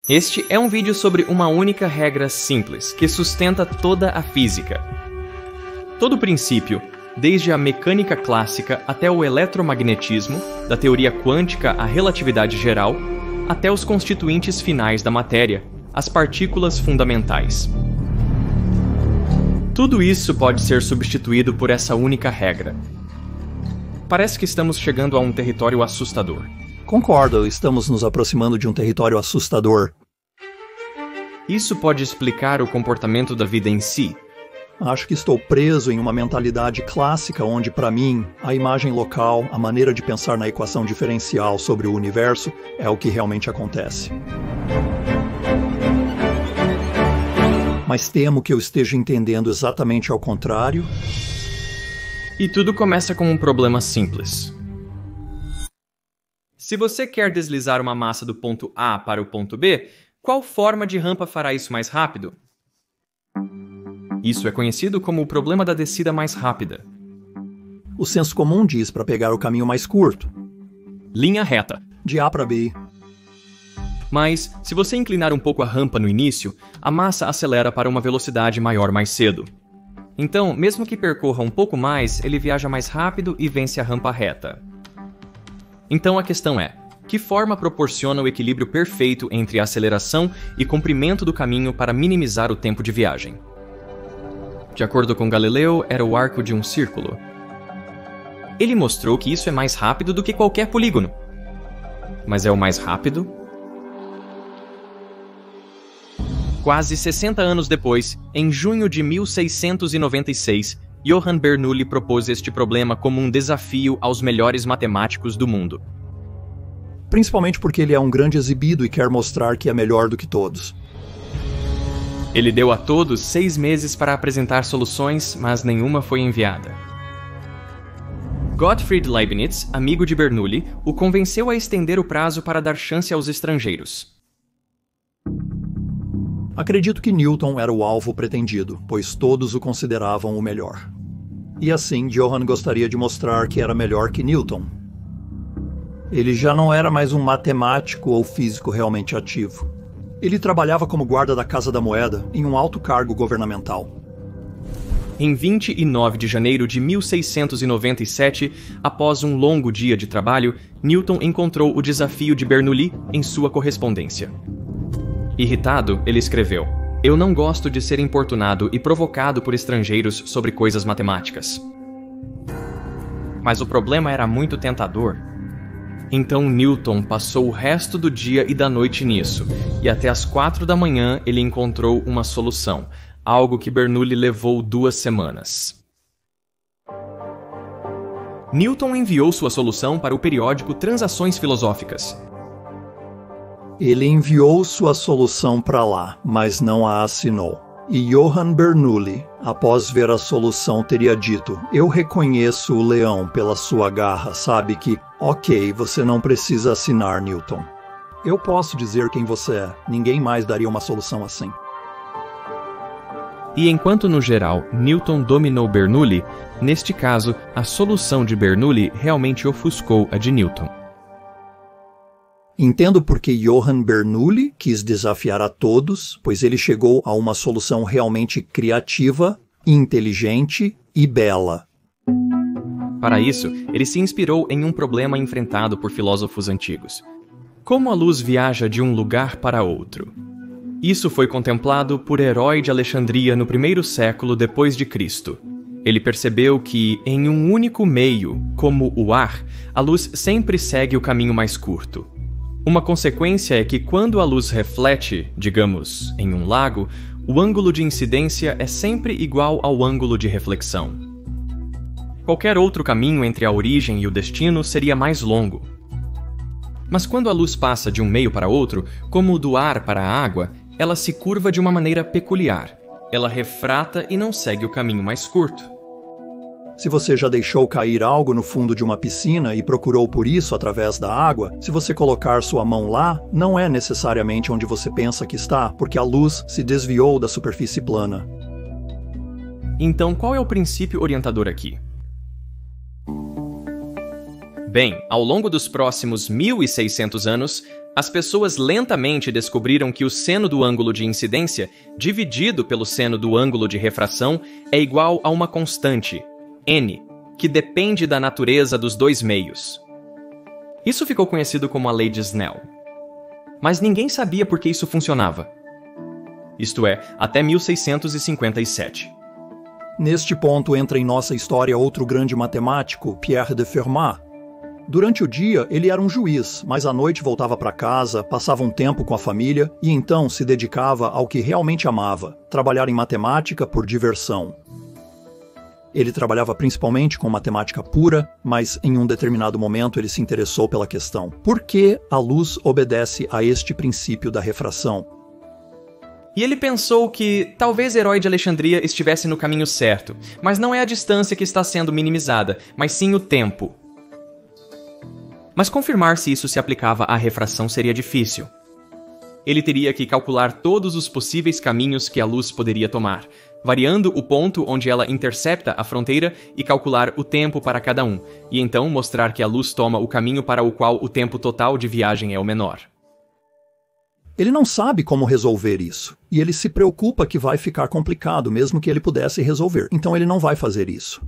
Este é um vídeo sobre uma única regra simples que sustenta toda a física. Todo princípio, desde a mecânica clássica até o eletromagnetismo, da teoria quântica à relatividade geral, até os constituintes finais da matéria, as partículas fundamentais. Tudo isso pode ser substituído por essa única regra. Parece que estamos chegando a um território assustador. Concordo, estamos nos aproximando de um território assustador. Isso pode explicar o comportamento da vida em si. Acho que estou preso em uma mentalidade clássica onde, para mim, a imagem local, a maneira de pensar na equação diferencial sobre o universo é o que realmente acontece. Mas temo que eu esteja entendendo exatamente ao contrário. E tudo começa com um problema simples. Se você quer deslizar uma massa do ponto A para o ponto B, qual forma de rampa fará isso mais rápido? Isso é conhecido como o problema da descida mais rápida. O senso comum diz para pegar o caminho mais curto. Linha reta. De A para B. Mas, se você inclinar um pouco a rampa no início, a massa acelera para uma velocidade maior mais cedo. Então, mesmo que percorra um pouco mais, ele viaja mais rápido e vence a rampa reta. Então a questão é, que forma proporciona o equilíbrio perfeito entre a aceleração e comprimento do caminho para minimizar o tempo de viagem? De acordo com Galileu, era o arco de um círculo. Ele mostrou que isso é mais rápido do que qualquer polígono. Mas é o mais rápido? Quase 60 anos depois, em junho de 1696, Johann Bernoulli propôs este problema como um desafio aos melhores matemáticos do mundo. Principalmente porque ele é um grande exibido e quer mostrar que é melhor do que todos. Ele deu a todos 6 meses para apresentar soluções, mas nenhuma foi enviada. Gottfried Leibniz, amigo de Bernoulli, o convenceu a estender o prazo para dar chance aos estrangeiros. Acredito que Newton era o alvo pretendido, pois todos o consideravam o melhor. E assim, Johann gostaria de mostrar que era melhor que Newton. Ele já não era mais um matemático ou físico realmente ativo. Ele trabalhava como guarda da Casa da Moeda, em um alto cargo governamental. Em 29 de janeiro de 1697, após um longo dia de trabalho, Newton encontrou o desafio de Bernoulli em sua correspondência. Irritado, ele escreveu: "Eu não gosto de ser importunado e provocado por estrangeiros sobre coisas matemáticas." Mas o problema era muito tentador. Então Newton passou o resto do dia e da noite nisso, e até às 4 da manhã ele encontrou uma solução, algo que Bernoulli levou 2 semanas. Newton enviou sua solução para o periódico Transações Filosóficas. Ele enviou sua solução para lá, mas não a assinou. E Johann Bernoulli, após ver a solução, teria dito: "Eu reconheço o leão pela sua garra, sabe que, ok, você não precisa assinar, Newton. Eu posso dizer quem você é, ninguém mais daria uma solução assim." E enquanto no geral Newton dominou Bernoulli, neste caso a solução de Bernoulli realmente ofuscou a de Newton. Entendo porque Johann Bernoulli quis desafiar a todos, pois ele chegou a uma solução realmente criativa, inteligente e bela. Para isso, ele se inspirou em um problema enfrentado por filósofos antigos. Como a luz viaja de um lugar para outro? Isso foi contemplado por Herói de Alexandria no 1º século depois de Cristo. Ele percebeu que, em um único meio, como o ar, a luz sempre segue o caminho mais curto. Uma consequência é que quando a luz reflete, digamos, em um lago, o ângulo de incidência é sempre igual ao ângulo de reflexão. Qualquer outro caminho entre a origem e o destino seria mais longo. Mas quando a luz passa de um meio para outro, como do ar para a água, ela se curva de uma maneira peculiar. Ela refrata e não segue o caminho mais curto. Se você já deixou cair algo no fundo de uma piscina e procurou por isso através da água, se você colocar sua mão lá, não é necessariamente onde você pensa que está, porque a luz se desviou da superfície plana. Então, qual é o princípio orientador aqui? Bem, ao longo dos próximos 1600 anos, as pessoas lentamente descobriram que o seno do ângulo de incidência, dividido pelo seno do ângulo de refração, é igual a uma constante, n, que depende da natureza dos dois meios. Isso ficou conhecido como a lei de Snell. Mas ninguém sabia por que isso funcionava. Isto é, até 1657. Neste ponto entra em nossa história outro grande matemático, Pierre de Fermat. Durante o dia, ele era um juiz, mas à noite voltava para casa, passava um tempo com a família e então se dedicava ao que realmente amava, trabalhar em matemática por diversão. Ele trabalhava principalmente com matemática pura, mas em um determinado momento ele se interessou pela questão: por que a luz obedece a este princípio da refração? E ele pensou que talvez Herói de Alexandria estivesse no caminho certo, mas não é a distância que está sendo minimizada, mas sim o tempo. Mas confirmar se isso se aplicava à refração seria difícil. Ele teria que calcular todos os possíveis caminhos que a luz poderia tomar, variando o ponto onde ela intercepta a fronteira e calcular o tempo para cada um, e então mostrar que a luz toma o caminho para o qual o tempo total de viagem é o menor. Ele não sabe como resolver isso, e ele se preocupa que vai ficar complicado, mesmo que ele pudesse resolver, então ele não vai fazer isso.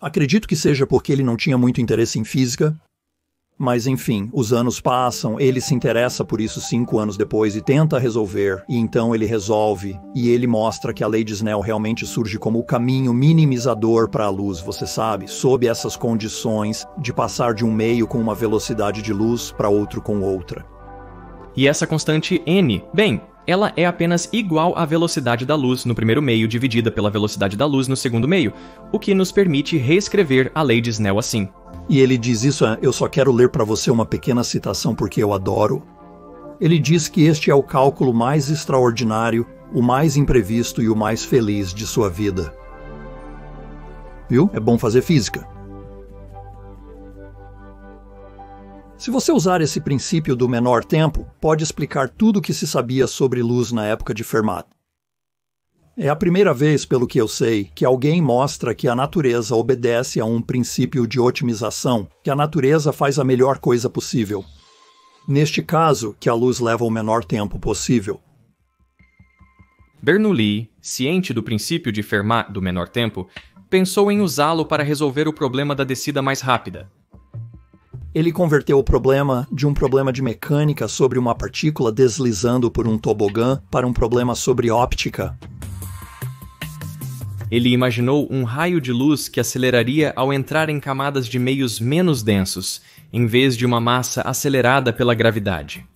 Acredito que seja porque ele não tinha muito interesse em física, mas enfim, os anos passam, ele se interessa por isso 5 anos depois e tenta resolver, e então ele resolve, e ele mostra que a lei de Snell realmente surge como o caminho minimizador para a luz, você sabe, sob essas condições de passar de um meio com uma velocidade de luz para outro com outra. E essa constante n, bem, ela é apenas igual à velocidade da luz no primeiro meio dividida pela velocidade da luz no segundo meio, o que nos permite reescrever a lei de Snell assim. E ele diz isso, eu só quero ler para você uma pequena citação porque eu adoro. Ele diz que este é o cálculo mais extraordinário, o mais imprevisto e o mais feliz de sua vida. Viu? É bom fazer física. Se você usar esse princípio do menor tempo, pode explicar tudo o que se sabia sobre luz na época de Fermat. É a primeira vez, pelo que eu sei, que alguém mostra que a natureza obedece a um princípio de otimização, que a natureza faz a melhor coisa possível. Neste caso, que a luz leva o menor tempo possível. Bernoulli, ciente do princípio de Fermat do menor tempo, pensou em usá-lo para resolver o problema da descida mais rápida. Ele converteu o problema de um problema de mecânica sobre uma partícula deslizando por um tobogã para um problema sobre óptica. Ele imaginou um raio de luz que aceleraria ao entrar em camadas de meios menos densos, em vez de uma massa acelerada pela gravidade.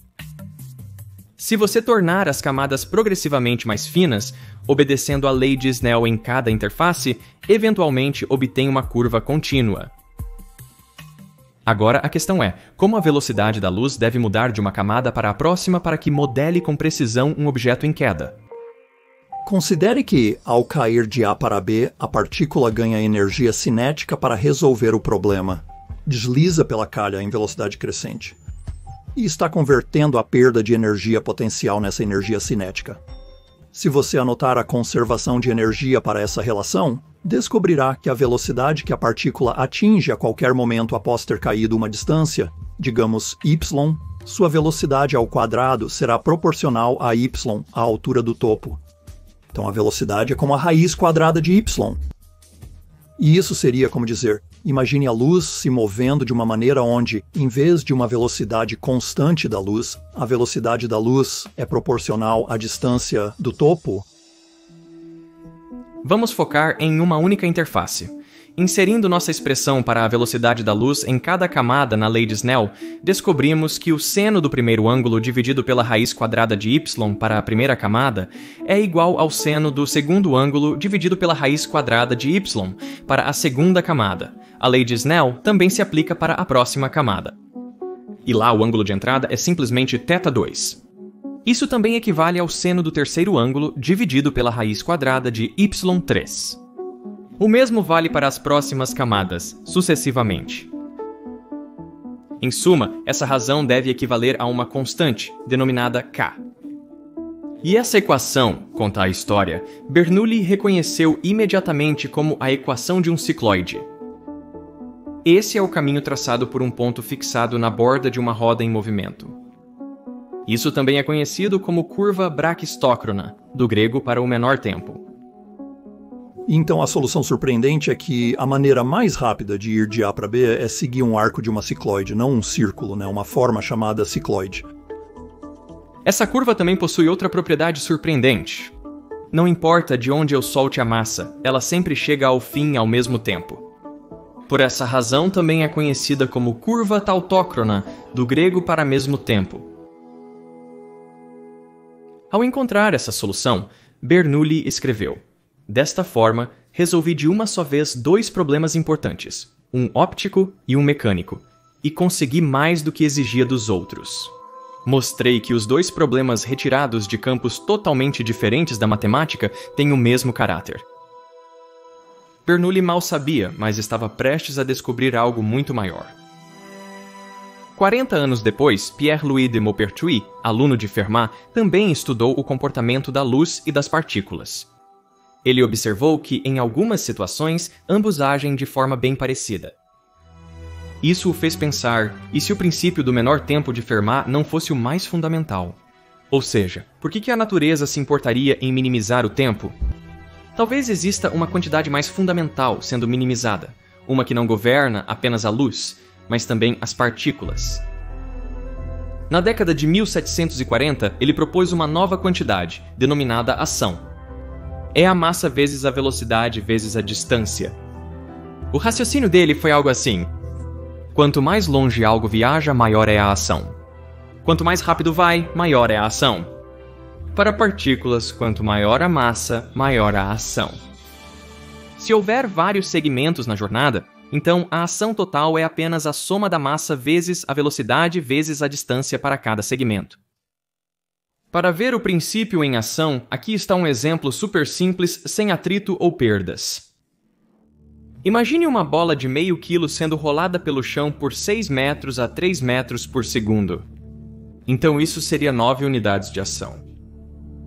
Se você tornar as camadas progressivamente mais finas, obedecendo a lei de Snell em cada interface, eventualmente obtém uma curva contínua. Agora a questão é, como a velocidade da luz deve mudar de uma camada para a próxima para que modele com precisão um objeto em queda? Considere que, ao cair de A para B, a partícula ganha energia cinética para resolver o problema. Desliza pela calha em velocidade crescente. E está convertendo a perda de energia potencial nessa energia cinética. Se você anotar a conservação de energia para essa relação, descobrirá que a velocidade que a partícula atinge a qualquer momento após ter caído uma distância, digamos y, sua velocidade ao quadrado será proporcional a y, a altura do topo. Então a velocidade é como a raiz quadrada de y. E isso seria como dizer, imagine a luz se movendo de uma maneira onde, em vez de uma velocidade constante da luz, a velocidade da luz é proporcional à distância do topo. Vamos focar em uma única interface. Inserindo nossa expressão para a velocidade da luz em cada camada na lei de Snell, descobrimos que o seno do primeiro ângulo dividido pela raiz quadrada de y para a primeira camada é igual ao seno do segundo ângulo dividido pela raiz quadrada de y para a segunda camada. A lei de Snell também se aplica para a próxima camada. E lá o ângulo de entrada é simplesmente θ2. Isso também equivale ao seno do terceiro ângulo dividido pela raiz quadrada de y3. O mesmo vale para as próximas camadas, sucessivamente. Em suma, essa razão deve equivaler a uma constante, denominada k. E essa equação, conta a história, Bernoulli reconheceu imediatamente como a equação de um cicloide. Esse é o caminho traçado por um ponto fixado na borda de uma roda em movimento. Isso também é conhecido como curva braquistócrona, do grego para o menor tempo. Então a solução surpreendente é que a maneira mais rápida de ir de A para B é seguir um arco de uma cicloide, não um círculo, né? Uma forma chamada cicloide. Essa curva também possui outra propriedade surpreendente. Não importa de onde eu solte a massa, ela sempre chega ao fim ao mesmo tempo. Por essa razão também é conhecida como curva tautócrona, do grego para mesmo tempo. Ao encontrar essa solução, Bernoulli escreveu: desta forma, resolvi de uma só vez dois problemas importantes, um óptico e um mecânico, e consegui mais do que exigia dos outros. Mostrei que os dois problemas retirados de campos totalmente diferentes da matemática têm o mesmo caráter. Bernoulli mal sabia, mas estava prestes a descobrir algo muito maior. 40 anos depois, Pierre-Louis de Maupertuis, aluno de Fermat, também estudou o comportamento da luz e das partículas. Ele observou que, em algumas situações, ambos agem de forma bem parecida. Isso o fez pensar, e se o princípio do menor tempo de Fermat não fosse o mais fundamental? Ou seja, por que a natureza se importaria em minimizar o tempo? Talvez exista uma quantidade mais fundamental sendo minimizada, uma que não governa apenas a luz, mas também as partículas. Na década de 1740, ele propôs uma nova quantidade, denominada ação. É a massa vezes a velocidade vezes a distância. O raciocínio dele foi algo assim: quanto mais longe algo viaja, maior é a ação. Quanto mais rápido vai, maior é a ação. Para partículas, quanto maior a massa, maior a ação. Se houver vários segmentos na jornada, então a ação total é apenas a soma da massa vezes a velocidade vezes a distância para cada segmento. Para ver o princípio em ação, aqui está um exemplo super simples, sem atrito ou perdas. Imagine uma bola de meio quilo sendo rolada pelo chão por 6 metros a 3 metros por segundo. Então isso seria 9 unidades de ação.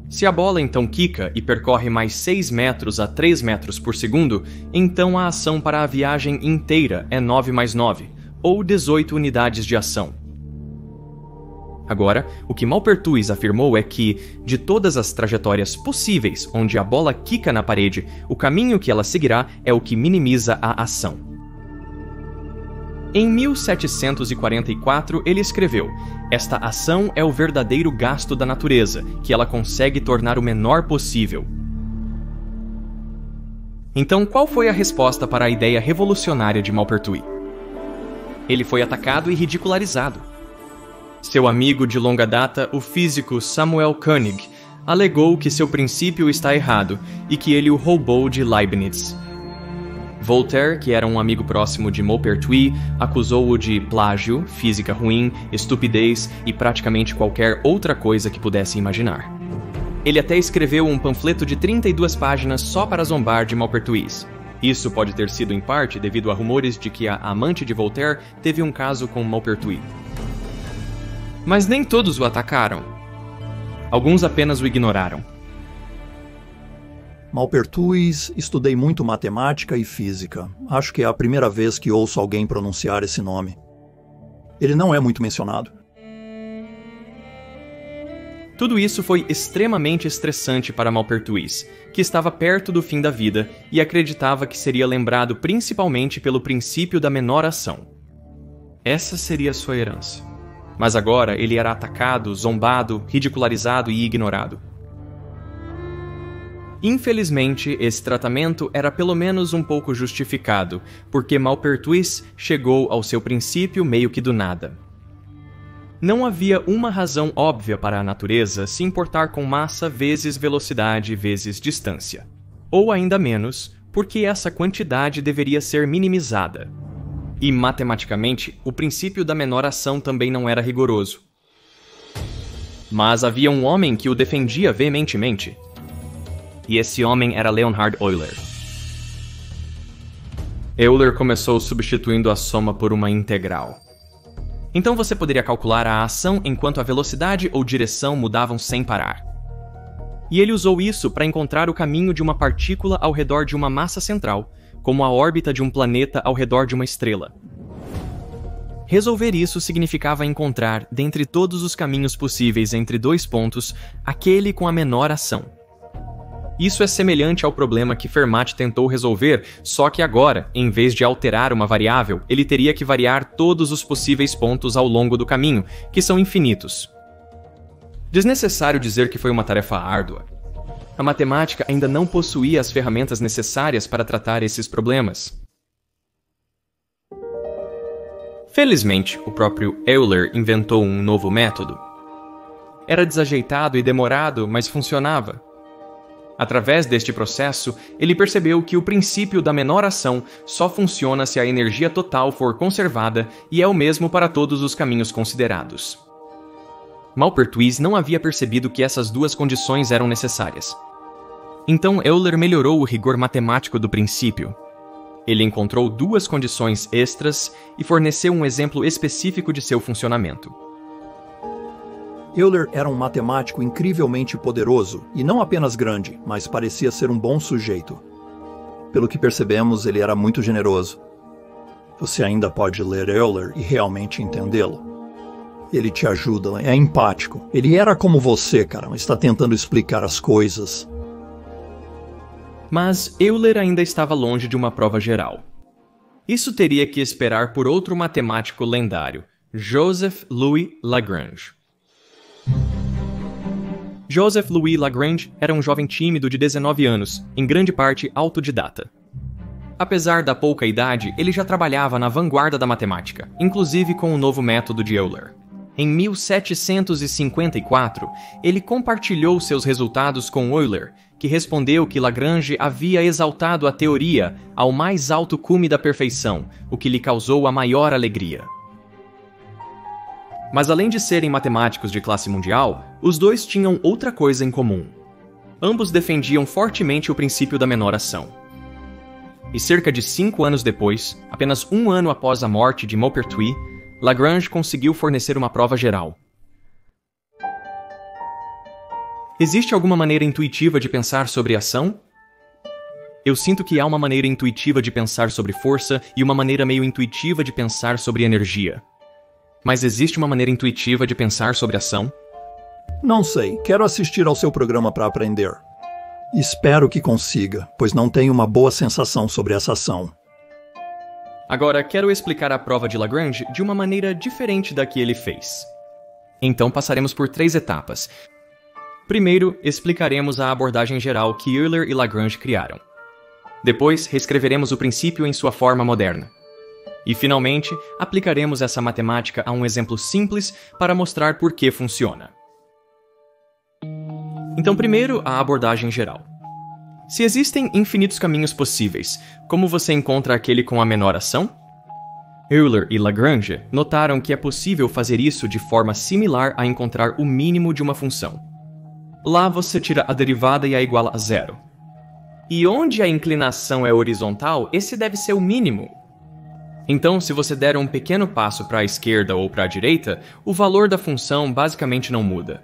Se a bola então quica e percorre mais 6 metros a 3 metros por segundo, então a ação para a viagem inteira é 9 mais 9, ou 18 unidades de ação. Agora, o que Maupertuis afirmou é que, de todas as trajetórias possíveis onde a bola quica na parede, o caminho que ela seguirá é o que minimiza a ação. Em 1744, ele escreveu: esta ação é o verdadeiro gasto da natureza, que ela consegue tornar o menor possível. Então, qual foi a resposta para a ideia revolucionária de Maupertuis? Ele foi atacado e ridicularizado. Seu amigo de longa data, o físico Samuel Koenig, alegou que seu princípio está errado e que ele o roubou de Leibniz. Voltaire, que era um amigo próximo de Maupertuis, acusou-o de plágio, física ruim, estupidez e praticamente qualquer outra coisa que pudesse imaginar. Ele até escreveu um panfleto de 32 páginas só para zombar de Maupertuis. Isso pode ter sido em parte devido a rumores de que a amante de Voltaire teve um caso com Maupertuis. Mas nem todos o atacaram. Alguns apenas o ignoraram. Maupertuis, estudei muito matemática e física. Acho que é a primeira vez que ouço alguém pronunciar esse nome. Ele não é muito mencionado. Tudo isso foi extremamente estressante para Maupertuis, que estava perto do fim da vida e acreditava que seria lembrado principalmente pelo princípio da menor ação. Essa seria sua herança. Mas agora ele era atacado, zombado, ridicularizado e ignorado. Infelizmente, esse tratamento era pelo menos um pouco justificado, porque Maupertuis chegou ao seu princípio meio que do nada. Não havia uma razão óbvia para a natureza se importar com massa vezes velocidade vezes distância. Ou ainda menos, porque essa quantidade deveria ser minimizada. E, matematicamente, o princípio da menor ação também não era rigoroso. Mas havia um homem que o defendia veementemente. E esse homem era Leonhard Euler. Euler começou substituindo a soma por uma integral. Então você poderia calcular a ação enquanto a velocidade ou direção mudavam sem parar. E ele usou isso para encontrar o caminho de uma partícula ao redor de uma massa central, como a órbita de um planeta ao redor de uma estrela. Resolver isso significava encontrar, dentre todos os caminhos possíveis entre dois pontos, aquele com a menor ação. Isso é semelhante ao problema que Fermat tentou resolver, só que agora, em vez de alterar uma variável, ele teria que variar todos os possíveis pontos ao longo do caminho, que são infinitos. Desnecessário dizer que foi uma tarefa árdua. A matemática ainda não possuía as ferramentas necessárias para tratar esses problemas. Felizmente, o próprio Euler inventou um novo método. Era desajeitado e demorado, mas funcionava. Através deste processo, ele percebeu que o princípio da menor ação só funciona se a energia total for conservada e é o mesmo para todos os caminhos considerados. Maupertuis não havia percebido que essas duas condições eram necessárias. Então Euler melhorou o rigor matemático do princípio. Ele encontrou duas condições extras e forneceu um exemplo específico de seu funcionamento. Euler era um matemático incrivelmente poderoso, e não apenas grande, mas parecia ser um bom sujeito. Pelo que percebemos, ele era muito generoso. Você ainda pode ler Euler e realmente entendê-lo. Ele te ajuda, é empático. Ele era como você, cara, está tentando explicar as coisas. Mas Euler ainda estava longe de uma prova geral. Isso teria que esperar por outro matemático lendário, Joseph Louis Lagrange. Joseph Louis Lagrange era um jovem tímido de 19 anos, em grande parte autodidata. Apesar da pouca idade, ele já trabalhava na vanguarda da matemática, inclusive com o novo método de Euler. Em 1754, ele compartilhou seus resultados com Euler, que respondeu que Lagrange havia exaltado a teoria ao mais alto cume da perfeição, o que lhe causou a maior alegria. Mas além de serem matemáticos de classe mundial, os dois tinham outra coisa em comum. Ambos defendiam fortemente o princípio da menor ação. E cerca de 5 anos depois, apenas um ano após a morte de Maupertuis, Lagrange conseguiu fornecer uma prova geral. Existe alguma maneira intuitiva de pensar sobre ação? Eu sinto que há uma maneira intuitiva de pensar sobre força e uma maneira meio intuitiva de pensar sobre energia. Mas existe uma maneira intuitiva de pensar sobre ação? Não sei, quero assistir ao seu programa para aprender. Espero que consiga, pois não tenho uma boa sensação sobre essa ação. Agora, quero explicar a prova de Lagrange de uma maneira diferente da que ele fez. Então passaremos por 3 etapas. Primeiro, explicaremos a abordagem geral que Euler e Lagrange criaram. Depois, reescreveremos o princípio em sua forma moderna. E, finalmente, aplicaremos essa matemática a um exemplo simples para mostrar por que funciona. Então, primeiro, a abordagem geral. Se existem infinitos caminhos possíveis, como você encontra aquele com a menor ação? Euler e Lagrange notaram que é possível fazer isso de forma similar a encontrar o mínimo de uma função. Lá você tira a derivada e a iguala a zero. E onde a inclinação é horizontal, esse deve ser o mínimo. Então, se você der um pequeno passo para a esquerda ou para a direita, o valor da função basicamente não muda.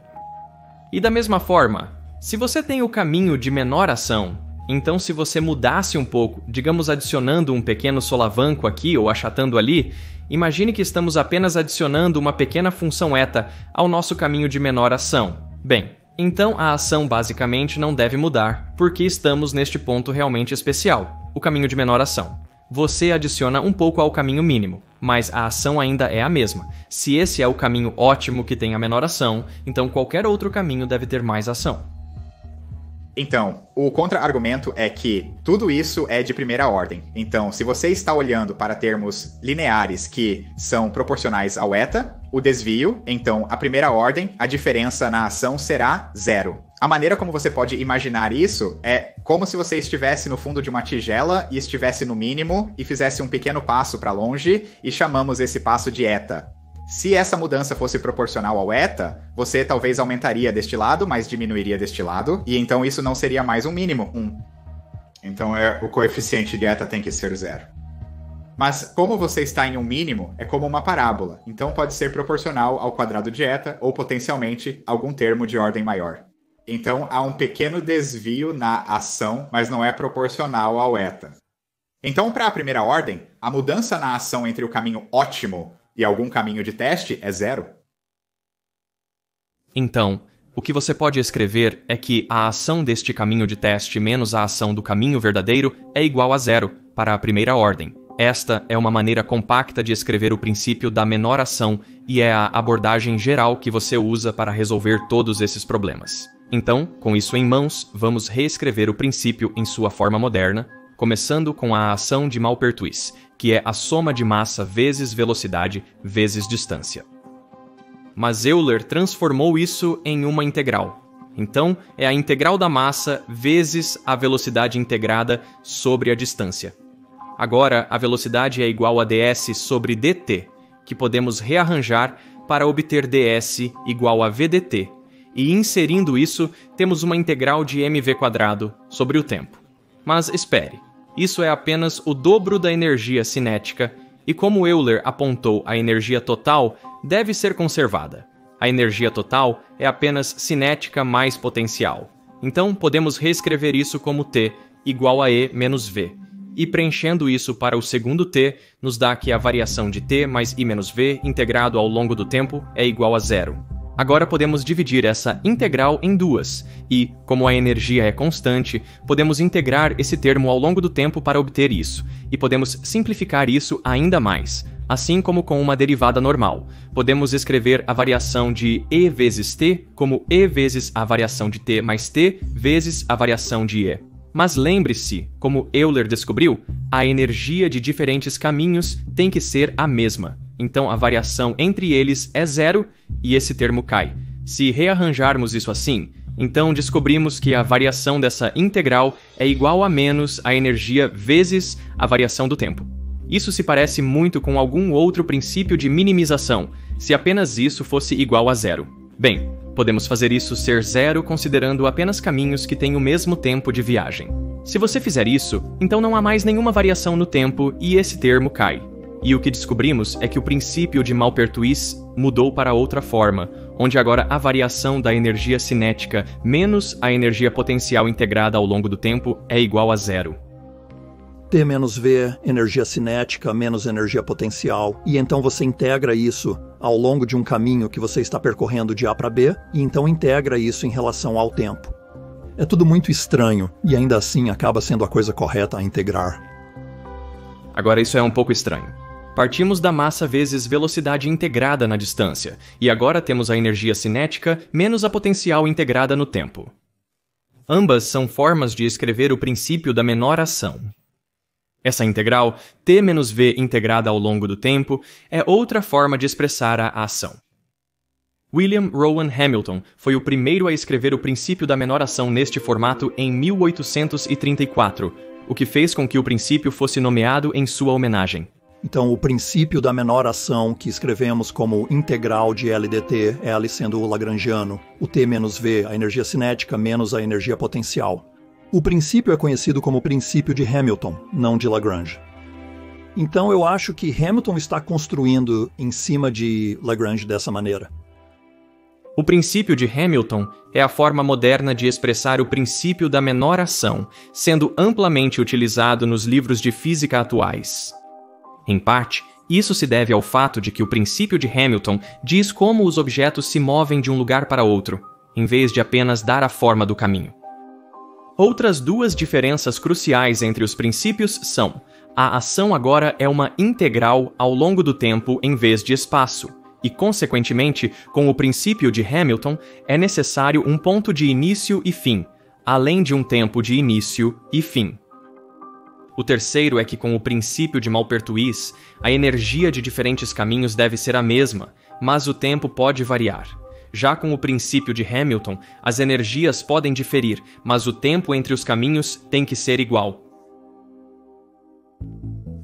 E da mesma forma, se você tem o caminho de menor ação, então se você mudasse um pouco, digamos adicionando um pequeno solavanco aqui ou achatando ali, imagine que estamos apenas adicionando uma pequena função eta ao nosso caminho de menor ação. Bem, então a ação basicamente não deve mudar, porque estamos neste ponto realmente especial, o caminho de menor ação. Você adiciona um pouco ao caminho mínimo, mas a ação ainda é a mesma. Se esse é o caminho ótimo que tem a menor ação, então qualquer outro caminho deve ter mais ação. Então, o contra-argumento é que tudo isso é de primeira ordem. Então, se você está olhando para termos lineares que são proporcionais ao eta, o desvio, então a primeira ordem, a diferença na ação será zero. A maneira como você pode imaginar isso é como se você estivesse no fundo de uma tigela e estivesse no mínimo e fizesse um pequeno passo para longe e chamamos esse passo de eta. Se essa mudança fosse proporcional ao eta, você talvez aumentaria deste lado, mas diminuiria deste lado, e então isso não seria mais um mínimo, 1. Então o coeficiente de eta tem que ser 0. Mas como você está em um mínimo, é como uma parábola, então pode ser proporcional ao quadrado de eta ou potencialmente algum termo de ordem maior. Então há um pequeno desvio na ação, mas não é proporcional ao eta. Então, para a primeira ordem, a mudança na ação entre o caminho ótimo e algum caminho de teste é 0. Então, o que você pode escrever é que a ação deste caminho de teste menos a ação do caminho verdadeiro é igual a 0 para a primeira ordem. Esta é uma maneira compacta de escrever o princípio da menor ação e é a abordagem geral que você usa para resolver todos esses problemas. Então, com isso em mãos, vamos reescrever o princípio em sua forma moderna, começando com a ação de Maupertuis, que é a soma de massa vezes velocidade vezes distância. Mas Euler transformou isso em uma integral. Então, é a integral da massa vezes a velocidade integrada sobre a distância. Agora, a velocidade é igual a ds sobre dt, que podemos rearranjar para obter ds igual a vdt, e inserindo isso, temos uma integral de mv² sobre o tempo. Mas espere, isso é apenas o dobro da energia cinética, e como Euler apontou a energia total, deve ser conservada. A energia total é apenas cinética mais potencial. Então, podemos reescrever isso como T igual a E menos V. E preenchendo isso para o segundo T, nos dá que a variação de T mais I menos V integrado ao longo do tempo é igual a 0. Agora podemos dividir essa integral em duas, e, como a energia é constante, podemos integrar esse termo ao longo do tempo para obter isso, e podemos simplificar isso ainda mais. Assim como com uma derivada normal, podemos escrever a variação de E vezes T como E vezes a variação de T mais T vezes a variação de E. Mas lembre-se, como Euler descobriu, a energia de diferentes caminhos tem que ser a mesma. Então a variação entre eles é 0 e esse termo cai. Se rearranjarmos isso assim, então descobrimos que a variação dessa integral é igual a menos a energia vezes a variação do tempo. Isso se parece muito com algum outro princípio de minimização, se apenas isso fosse igual a 0. Bem, podemos fazer isso ser 0 considerando apenas caminhos que têm o mesmo tempo de viagem. Se você fizer isso, então não há mais nenhuma variação no tempo e esse termo cai. E o que descobrimos é que o princípio de Maupertuis mudou para outra forma, onde agora a variação da energia cinética menos a energia potencial integrada ao longo do tempo é igual a 0. T menos V, energia cinética menos energia potencial, e então você integra isso ao longo de um caminho que você está percorrendo de A para B, e então integra isso em relação ao tempo. É tudo muito estranho, e ainda assim acaba sendo a coisa correta a integrar. Agora isso é um pouco estranho. Partimos da massa vezes velocidade integrada na distância, e agora temos a energia cinética menos a potencial integrada no tempo. Ambas são formas de escrever o princípio da menor ação. Essa integral, T menos V integrada ao longo do tempo, é outra forma de expressar a ação. William Rowan Hamilton foi o primeiro a escrever o princípio da menor ação neste formato em 1834, o que fez com que o princípio fosse nomeado em sua homenagem. Então, o princípio da menor ação, que escrevemos como integral de L dt, L sendo o lagrangiano, o T menos V, a energia cinética menos a energia potencial. O princípio é conhecido como princípio de Hamilton, não de Lagrange. Então, eu acho que Hamilton está construindo em cima de Lagrange dessa maneira. O princípio de Hamilton é a forma moderna de expressar o princípio da menor ação, sendo amplamente utilizado nos livros de física atuais. Em parte, isso se deve ao fato de que o princípio de Hamilton diz como os objetos se movem de um lugar para outro, em vez de apenas dar a forma do caminho. Outras duas diferenças cruciais entre os princípios são: a ação agora é uma integral ao longo do tempo em vez de espaço, e, consequentemente, com o princípio de Hamilton, é necessário um ponto de início e fim, além de um tempo de início e fim. O terceiro é que, com o princípio de Maupertuis, a energia de diferentes caminhos deve ser a mesma, mas o tempo pode variar. Já com o princípio de Hamilton, as energias podem diferir, mas o tempo entre os caminhos tem que ser igual.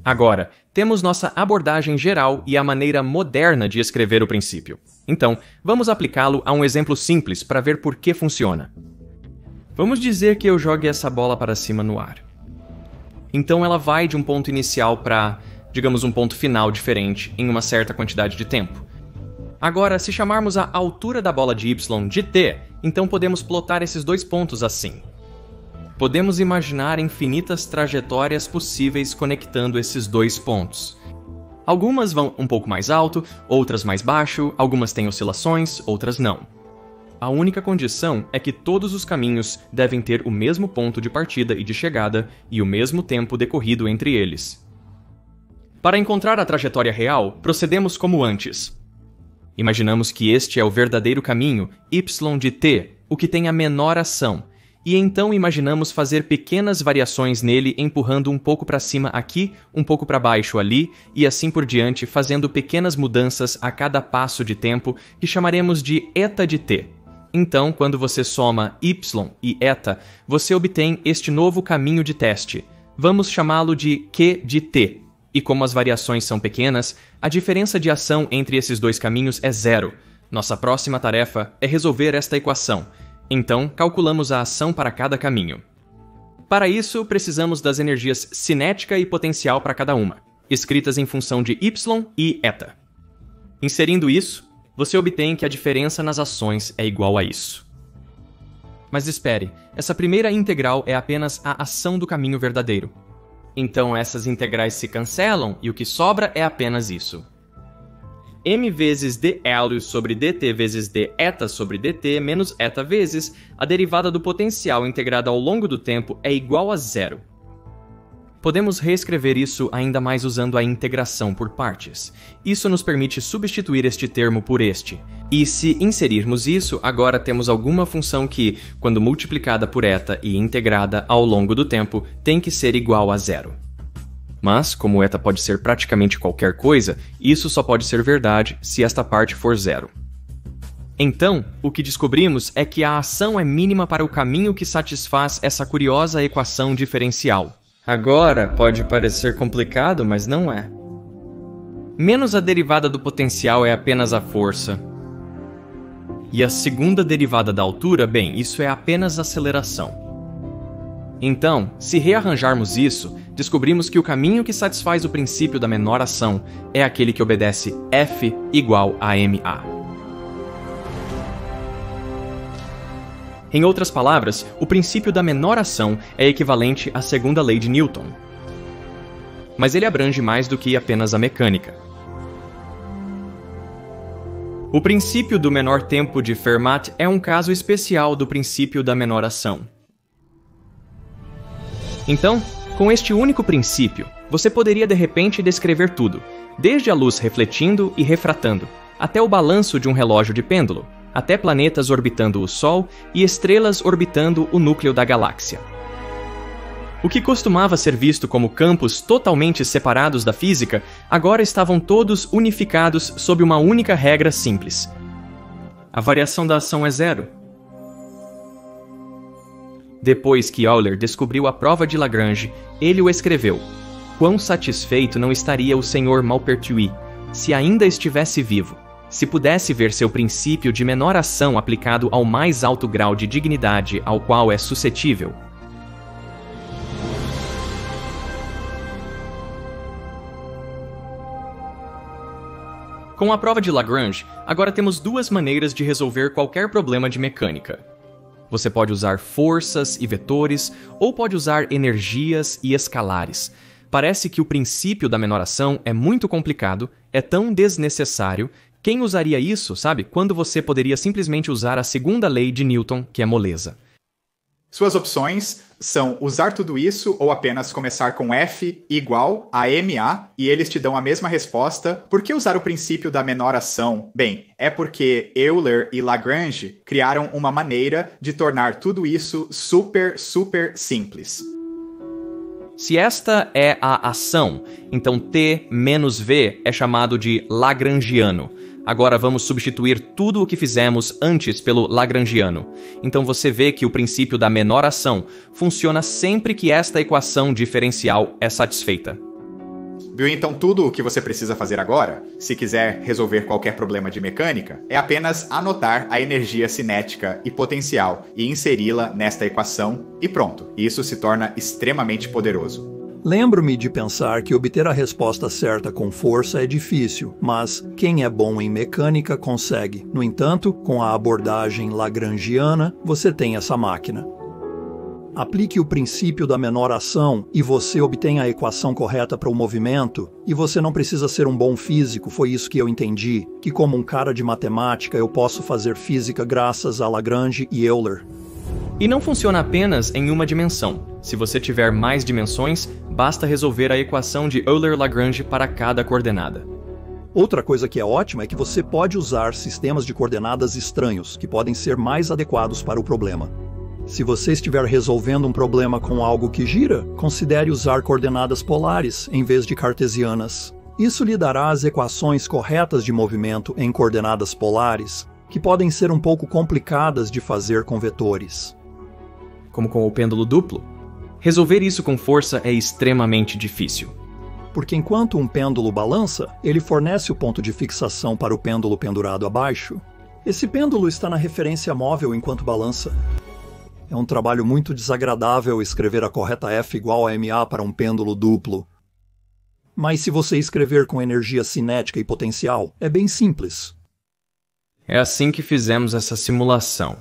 Agora, temos nossa abordagem geral e a maneira moderna de escrever o princípio. Então, vamos aplicá-lo a um exemplo simples para ver por que funciona. Vamos dizer que eu jogue essa bola para cima no ar. Então ela vai de um ponto inicial para, digamos, um ponto final diferente em uma certa quantidade de tempo. Agora, se chamarmos a altura da bola de y de t, então podemos plotar esses dois pontos assim. podemos imaginar infinitas trajetórias possíveis conectando esses dois pontos. Algumas vão um pouco mais alto, outras mais baixo, algumas têm oscilações, outras não. A única condição é que todos os caminhos devem ter o mesmo ponto de partida e de chegada e o mesmo tempo decorrido entre eles. Para encontrar a trajetória real, procedemos como antes. Imaginamos que este é o verdadeiro caminho, y de t, o que tem a menor ação, e então imaginamos fazer pequenas variações nele empurrando um pouco para cima aqui, um pouco para baixo ali, e assim por diante, fazendo pequenas mudanças a cada passo de tempo que chamaremos de eta de t. Então, quando você soma y e eta, você obtém este novo caminho de teste. Vamos chamá-lo de q de t. E como as variações são pequenas, a diferença de ação entre esses dois caminhos é zero. Nossa próxima tarefa é resolver esta equação. Então, calculamos a ação para cada caminho. Para isso, precisamos das energias cinética e potencial para cada uma, escritas em função de y e eta. Inserindo isso, você obtém que a diferença nas ações é igual a isso. Mas espere, essa primeira integral é apenas a ação do caminho verdadeiro. Então essas integrais se cancelam e o que sobra é apenas isso. M vezes dL sobre dt vezes d eta sobre dt menos eta vezes a derivada do potencial integrada ao longo do tempo é igual a zero. Podemos reescrever isso ainda mais usando a integração por partes. Isso nos permite substituir este termo por este. E se inserirmos isso, agora temos alguma função que, quando multiplicada por eta e integrada ao longo do tempo, tem que ser igual a zero. Mas, como eta pode ser praticamente qualquer coisa, isso só pode ser verdade se esta parte for zero. Então, o que descobrimos é que a ação é mínima para o caminho que satisfaz essa curiosa equação diferencial. Agora, pode parecer complicado, mas não é. Menos a derivada do potencial é apenas a força. E a segunda derivada da altura, bem, isso é apenas aceleração. Então, se rearranjarmos isso, descobrimos que o caminho que satisfaz o princípio da menor ação é aquele que obedece F igual a ma. Em outras palavras, o princípio da menor ação é equivalente à segunda lei de Newton. Mas ele abrange mais do que apenas a mecânica. O princípio do menor tempo de Fermat é um caso especial do princípio da menor ação. Então, com este único princípio, você poderia de repente descrever tudo, desde a luz refletindo e refratando, até o balanço de um relógio de pêndulo, até planetas orbitando o Sol e estrelas orbitando o núcleo da galáxia. O que costumava ser visto como campos totalmente separados da física, agora estavam todos unificados sob uma única regra simples. A variação da ação é zero. Depois que Euler descobriu a prova de Lagrange, ele o escreveu. Quão satisfeito não estaria o Sr. Maupertuis, se ainda estivesse vivo, se pudesse ver seu princípio de menor ação aplicado ao mais alto grau de dignidade ao qual é suscetível. Com a prova de Lagrange, agora temos duas maneiras de resolver qualquer problema de mecânica. Você pode usar forças e vetores, ou pode usar energias e escalares. Parece que o princípio da menor ação é muito complicado, é tão desnecessário. Quem usaria isso, sabe? Quando você poderia simplesmente usar a segunda lei de Newton, que é moleza. Suas opções são usar tudo isso ou apenas começar com F igual a ma e eles te dão a mesma resposta. Por que usar o princípio da menor ação? Bem, é porque Euler e Lagrange criaram uma maneira de tornar tudo isso super simples. Se esta é a ação, então T menos V é chamado de Lagrangiano. Agora vamos substituir tudo o que fizemos antes pelo Lagrangiano. Então você vê que o princípio da menor ação funciona sempre que esta equação diferencial é satisfeita. Viu? Então tudo o que você precisa fazer agora, se quiser resolver qualquer problema de mecânica, é apenas anotar a energia cinética e potencial e inseri-la nesta equação e pronto. Isso se torna extremamente poderoso. Lembro-me de pensar que obter a resposta certa com força é difícil, mas quem é bom em mecânica consegue. No entanto, com a abordagem lagrangiana, você tem essa máquina. Aplique o princípio da menor ação e você obtém a equação correta para o movimento, e você não precisa ser um bom físico, foi isso que eu entendi, que como um cara de matemática eu posso fazer física graças a Lagrange e Euler. E não funciona apenas em uma dimensão. Se você tiver mais dimensões, basta resolver a equação de Euler-Lagrange para cada coordenada. Outra coisa que é ótima é que você pode usar sistemas de coordenadas estranhos, que podem ser mais adequados para o problema. Se você estiver resolvendo um problema com algo que gira, considere usar coordenadas polares em vez de cartesianas. Isso lhe dará as equações corretas de movimento em coordenadas polares, que podem ser um pouco complicadas de fazer com vetores. Como com o pêndulo duplo, resolver isso com força é extremamente difícil. Porque enquanto um pêndulo balança, ele fornece o ponto de fixação para o pêndulo pendurado abaixo. Esse pêndulo está na referência móvel enquanto balança. É um trabalho muito desagradável escrever a correta F igual a MA para um pêndulo duplo. Mas se você escrever com energia cinética e potencial, é bem simples. É assim que fizemos essa simulação.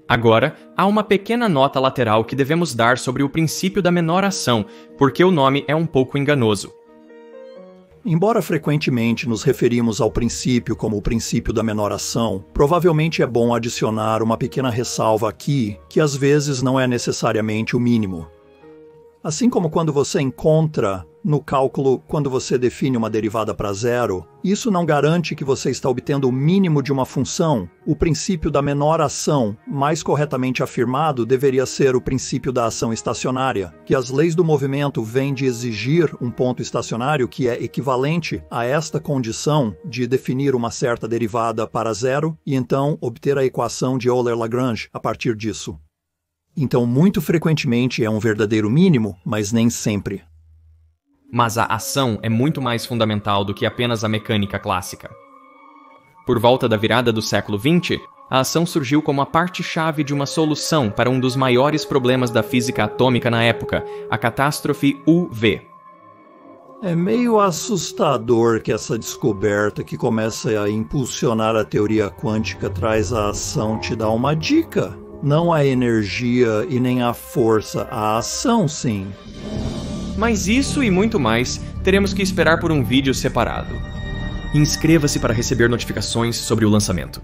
Agora, há uma pequena nota lateral que devemos dar sobre o princípio da menor ação, porque o nome é um pouco enganoso. Embora frequentemente nos referimos ao princípio como o princípio da menor ação, provavelmente é bom adicionar uma pequena ressalva aqui, que às vezes não é necessariamente o mínimo. Assim como quando você encontra no cálculo, quando você define uma derivada para zero, isso não garante que você está obtendo o mínimo de uma função. O princípio da menor ação, mais corretamente afirmado, deveria ser o princípio da ação estacionária, que as leis do movimento vêm de exigir um ponto estacionário que é equivalente a esta condição de definir uma certa derivada para zero e então obter a equação de Euler-Lagrange a partir disso. Então, muito frequentemente é um verdadeiro mínimo, mas nem sempre. Mas a ação é muito mais fundamental do que apenas a mecânica clássica. Por volta da virada do século XX, a ação surgiu como a parte-chave de uma solução para um dos maiores problemas da física atômica na época, a catástrofe UV. É meio assustador que essa descoberta que começa a impulsionar a teoria quântica traz a ação te dá uma dica. Não a energia e nem a força, a ação sim. Mas isso e muito mais teremos que esperar por um vídeo separado. Inscreva-se para receber notificações sobre o lançamento.